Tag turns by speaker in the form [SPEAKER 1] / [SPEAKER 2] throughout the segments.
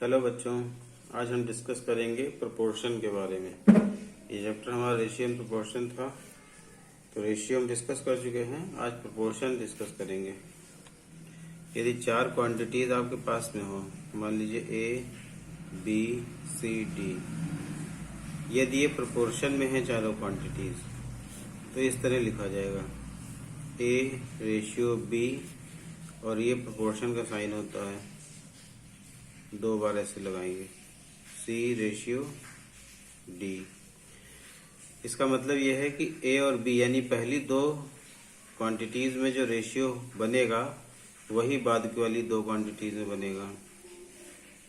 [SPEAKER 1] Hello बच्चों, आज हम डिस्कस करेंगे प्रोपोर्शन के बारे में। ये चैप्टर हमारा रेशियो एंड प्रोपोर्शन था, तो रेशियो हम डिस्कस कर चुके हैं। आज प्रोपोर्शन डिस्कस करेंगे। यदि चार क्वांटिटीज आपके पास में हो, मान लीजिए ए, बी, सी, डी, यदि ये प्रोपोर्शन में है चारों क्वांटिटीज, तो इस तरह लिखा जाएगा ए रेशियो बी, और ये प्रोपोर्शन का साइन होता है, दो बार ऐसे लगाएंगे, सी रेशियो डी। इसका मतलब यह है कि ए और बी यानी पहली दो क्वांटिटीज में जो रेशियो बनेगा वही बाद की वाली दो क्वांटिटीज में बनेगा।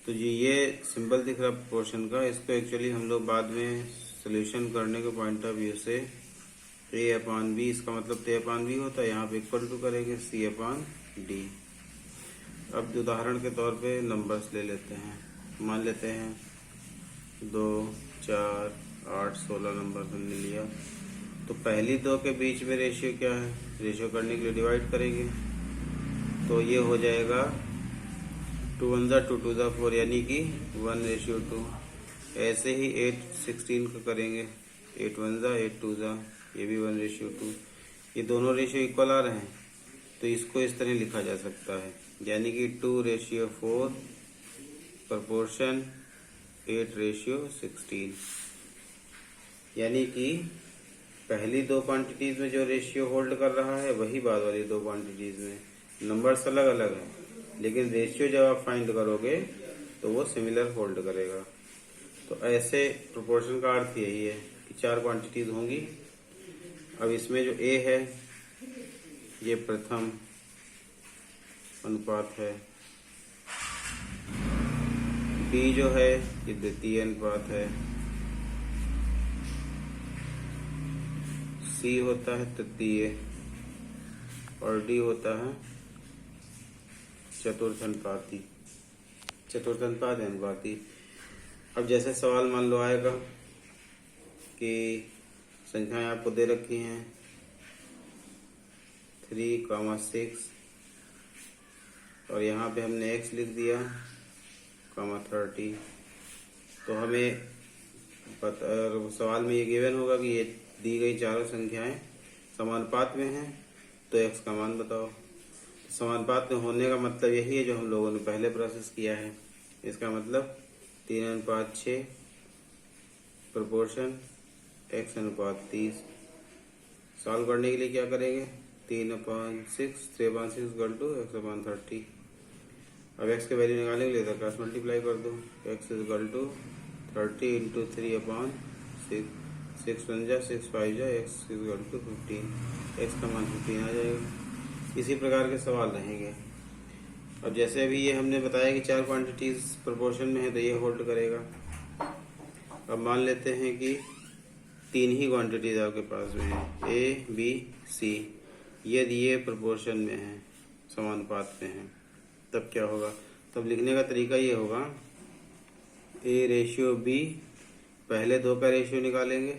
[SPEAKER 1] तो जी ये सिंबल दिख रहा है प्रोपोर्शन का, इसको एक्चुअली हम लोग बाद में सोल्यूशन करने के पॉइंट ऑफ व्यू से ए अपॉन बी, इसका मतलब ए अपॉन बी होता है, यहाँ पे इक्वल टू करेंगे सी अपॉन डी। अब उदाहरण के तौर पे नंबर्स ले लेते हैं, मान लेते हैं 2, 4, 8, 16 नंबर हमने लिया। तो पहली दो के बीच में रेशियो क्या है, रेशियो करने के लिए डिवाइड करेंगे, तो ये हो जाएगा 2 1 2 2 4 यानी कि 1:2। ऐसे ही 8 16 का करेंगे, 8 1 8 2 ये भी 1:2। ये दोनों रेशियो इक्वल आ रहे हैं, तो इसको इस तरह लिखा जा सकता है, यानी कि 2:4 प्रोपोर्शन 8:16। यानी कि पहली दो क्वांटिटीज में जो रेशियो होल्ड कर रहा है वही बाद वाली दो क्वांटिटीज में। नंबर्स अलग अलग हैं, लेकिन रेशियो जब आप फाइंड करोगे तो वो सिमिलर होल्ड करेगा। तो ऐसे प्रोपोर्शन का अर्थ यही है कि चार क्वांटिटीज होंगी। अब इसमें जो ए है ये प्रथम अनुपात है, बी जो है ये द्वितीय अनुपात है, सी होता है तृतीय, और डी होता है चतुर्थ अनुपाती, चतुर्थ अनुपात अनुपाती। अब जैसे सवाल मान लो आएगा कि संख्याएं आपको दे रखी हैं 3, 6, और यहाँ पे हमने x लिख दिया, 30। तो हमें सवाल में ये गिवन होगा कि ये दी गई चारों संख्याएं समानुपात में हैं, तो x का मान बताओ। समानुपात में होने का मतलब यही है जो हम लोगों ने पहले प्रोसेस किया है। इसका मतलब 3:6 प्रोपोर्शन x/30। सॉल्व करने के लिए क्या करेंगे, 3/6 3/6 x/30। अब x के वैल्यू निकालने के लिए तो क्रॉस मल्टीप्लाई कर दो, x = 30 × 3/6, 6 1 6 5 x = 15, x का मान 15 आ जाएगा। इसी प्रकार के सवाल रहेंगे। अब जैसे अभी ये हमने बताया कि चार क्वांटिटीज प्रोपोर्शन में है, तो ये होल्ड करेगा। अब मान लेते हैं कि तीन ही क्वांटिटीज आपके पास में है, ए, बी, सी। यदि ये प्रोपोर्शन में है, समानुपात में है, तब क्या होगा। तब लिखने का तरीका ये होगा, ए रेशियो बी, पहले दो का रेशियो निकालेंगे,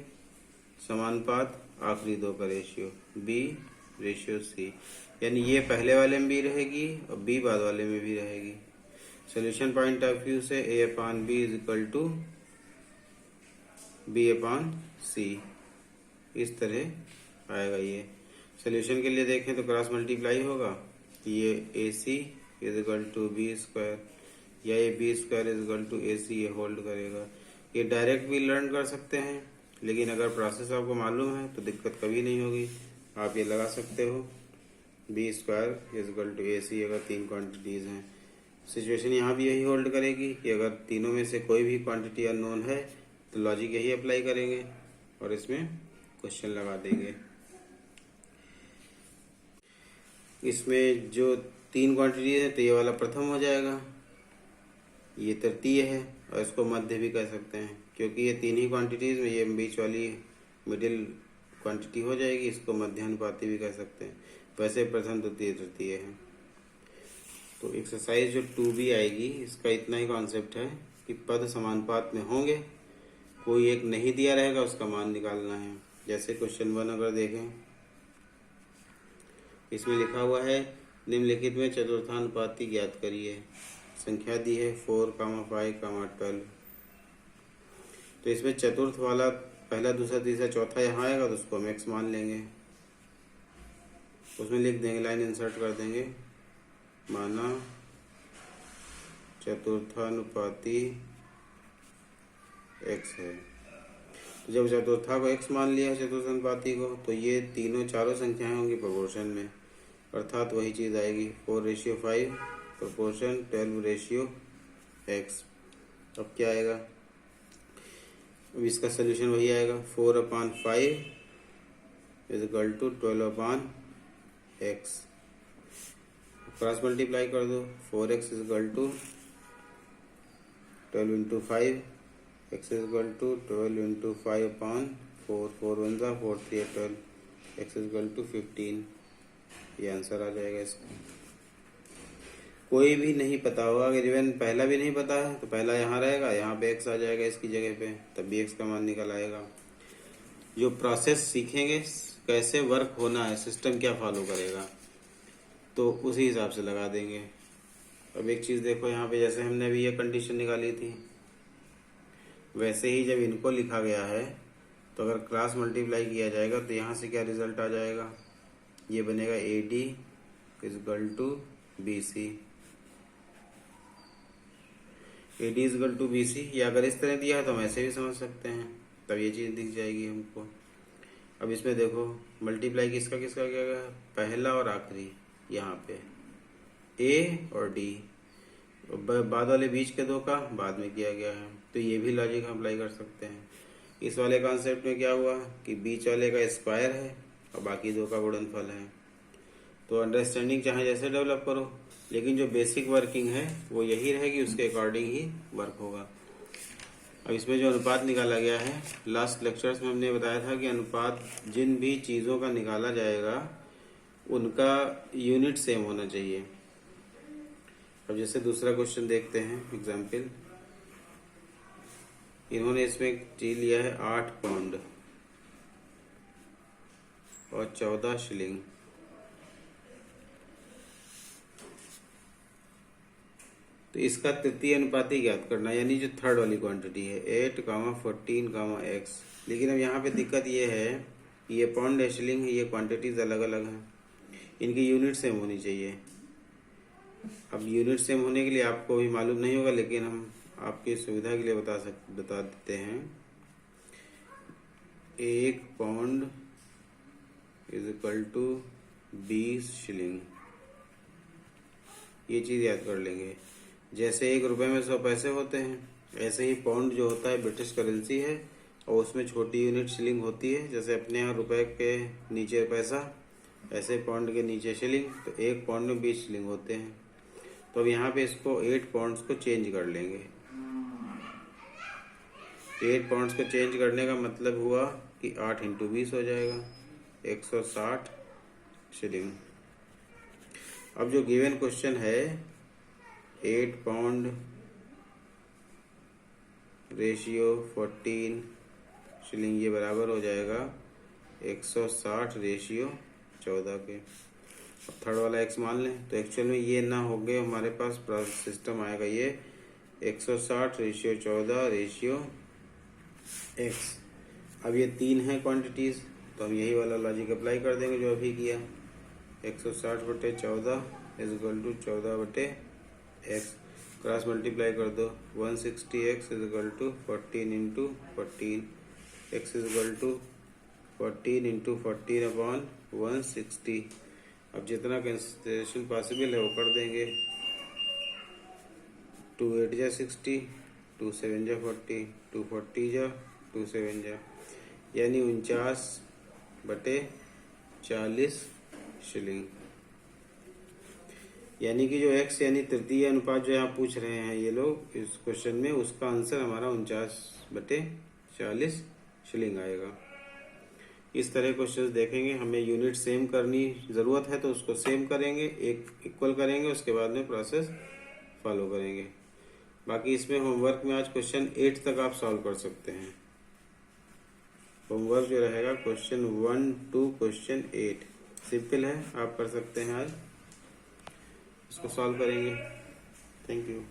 [SPEAKER 1] समानुपात आखिरी दो का रेशियो, बी रेशियो सी। यानी ये पहले वाले में भी रहेगी और बी बाद वाले में भी रहेगी। सोल्यूशन पॉइंट ऑफ व्यू से ए अपॉन बी = बी अपॉन सी, इस तरह आएगा। ये सोल्यूशन के लिए देखें तो क्रॉस मल्टीप्लाई होगा, ये ए सी = b², या ये b² = AC, ये होल्ड करेगा। ये डायरेक्ट भी लर्न कर सकते हैं, लेकिन अगर प्रोसेस आपको मालूम है तो दिक्कत कभी नहीं होगी। आप ये लगा सकते हो b² = AC अगर तीन क्वांटिटीज हैं। सिचुएशन यहाँ भी यही होल्ड करेगी कि अगर तीनों में से कोई भी क्वांटिटी अननोन है तो लॉजिक यही अप्लाई करेंगे और इसमें क्वेश्चन लगा देंगे। इसमें जो तीन क्वांटिटी है तो ये वाला प्रथम हो जाएगा, ये तृतीय है, और इसको मध्य भी कह सकते हैं, क्योंकि ये तीन ही क्वांटिटीज में ये बीच वाली मिडिल क्वांटिटी हो जाएगी। इसको मध्यानुपाती भी कह सकते हैं। वैसे प्रथम द्वितीय तृतीय है। तो एक्सरसाइज जो 2B आएगी, इसका इतना ही कॉन्सेप्ट है कि पद समानुपात में होंगे, कोई एक नहीं दिया रहेगा, उसका मान निकालना है। जैसे क्वेश्चन 1 अगर देखें, इसमें लिखा हुआ है निम्नलिखित में चतुर्थानुपाती ज्ञात करिए। संख्या दी है 4, 5, 12। तो इसमें चतुर्थ वाला पहला दूसरा तीसरा चौथा यहाँ आएगा तो उसको हम x मान लेंगे, उसमें लिख देंगे, लाइन इंसर्ट कर देंगे, माना चतुर्थानुपाती x है। तो जब चतुर्था को x मान लिया चतुर्थानुपाती को, तो ये तीनों चारों संख्याएं होंगी प्रोपोर्शन में, अर्थात वही चीज़ आएगी 4:5 प्रोपोर्शन 12:x। अब क्या आएगा, अब इसका सोल्यूशन वही आएगा 4/5 is equal to 12/x। Cross multiply कर दो, 4x is equal to 12 into 5, x is equal to 12 into 5/4, 4 1 जा 4 3 12, x इजकल टू 15। ये आंसर आ जाएगा इसका। कोई भी नहीं पता होगा, अगर इवन पहला भी नहीं पता है तो पहला यहाँ रहेगा, यहाँ पे x आ जाएगा इसकी जगह पे, तब भी x का मान निकल आएगा। जो प्रोसेस सीखेंगे कैसे वर्क होना है, सिस्टम क्या फॉलो करेगा, तो उसी हिसाब से लगा देंगे। अब एक चीज़ देखो यहाँ पे, जैसे हमने अभी ये कंडीशन निकाली थी, वैसे ही जब इनको लिखा गया है तो अगर क्रॉस मल्टीप्लाई किया जाएगा तो यहाँ से क्या रिजल्ट आ जाएगा, ये बनेगा AD is equal to BC। AD is equal to BC, या अगर इस तरह दिया है तो हम ऐसे भी समझ सकते हैं, तब ये चीज़ दिख जाएगी हमको। अब इसमें देखो मल्टीप्लाई किसका किसका किया गया है, पहला और आखिरी यहाँ पे A और D, बाद वाले बीच के दो का बाद में किया गया है, तो ये भी लॉजिक हम अप्लाई कर सकते हैं। इस वाले कॉन्सेप्ट में क्या हुआ कि बीच वाले का स्क्वायर है और बाकी दो का गुणनफल है। तो अंडरस्टैंडिंग चाहे जैसे डेवलप करो, लेकिन जो बेसिक वर्किंग है वो यही रहेगी, उसके अकॉर्डिंग ही वर्क होगा। अब इसमें जो अनुपात निकाला गया है, लास्ट लेक्चर्स में हमने बताया था कि अनुपात जिन भी चीज़ों का निकाला जाएगा उनका यूनिट सेम होना चाहिए। अब जैसे दूसरा क्वेश्चन देखते हैं एग्जाम्पल, इन्होंने इसमें चीज लिया है 8 पाउंड और 14 शिलिंग। तो इसका तृतीय अनुपाती ज्ञात करना, यानी जो थर्ड वाली क्वांटिटी है 8, 14, x। लेकिन अब यहाँ पे दिक्कत ये है कि ये पाउंड है, शिलिंग है, ये क्वांटिटीज अलग अलग हैं, इनकी यूनिट सेम होनी चाहिए। अब यूनिट सेम होने के लिए आपको भी मालूम नहीं होगा, लेकिन हम आपकी सुविधा के लिए बता देते हैं। 1 pound is equal to 20 shilling, ये चीज़ याद कर लेंगे। जैसे 1 रुपये में 100 पैसे होते हैं, ऐसे ही पाउंड जो होता है ब्रिटिश करेंसी है और उसमें छोटी यूनिट शिलिंग होती है। जैसे अपने यहाँ रुपए के नीचे पैसा, ऐसे पाउंड के नीचे शिलिंग, तो 1 पाउंड में 20 शिलिंग होते हैं। तो अब यहाँ पे इसको 8 पाउंड्स को चेंज कर लेंगे। 8 पाउंड्स को चेंज करने का मतलब हुआ कि 8 इंटू 20 हो जाएगा 160 शिलिंग। अब जो गिवन क्वेश्चन है 8 पाउंड रेशियो 14 शिलिंग, ये बराबर हो जाएगा 160 रेशियो 14 के। अब थर्ड वाला x मान लें, तो एक्चुअल में ये ना हो गए, हमारे पास सिस्टम आएगा ये 160 रेशियो 14 रेशियो x। अब ये 3 है क्वांटिटीज, तो हम यही वाला लॉजिक अप्लाई कर देंगे जो अभी किया। 160/14 is equal to 14/x, cross multiply कर दो, 160x is equal to 14 into 14, x is equal to 14 into 14/160। अब जितना कैंसिलेशन पॉसिबल है वो कर देंगे। 2 8 जा 60, 2 7 जा 40, 2 40 जा 2 7 जा, यानी 49/40 शिलिंग। यानी कि जो x यानी तृतीय अनुपात जो यहाँ पूछ रहे हैं ये लोग इस क्वेश्चन में, उसका आंसर हमारा 49/40 शिलिंग आएगा। इस तरह क्वेश्चंस देखेंगे, हमें यूनिट सेम करनी ज़रूरत है तो उसको सेम करेंगे, एक इक्वल करेंगे, उसके बाद में प्रोसेस फॉलो करेंगे। बाकी इसमें होमवर्क में आज क्वेश्चन 8 तक आप सॉल्व कर सकते हैं। होमवर्क जो रहेगा क्वेश्चन 1 to क्वेश्चन 8 सिंपल है, आप कर सकते हैं, आज इसको सॉल्व करेंगे। Thank you.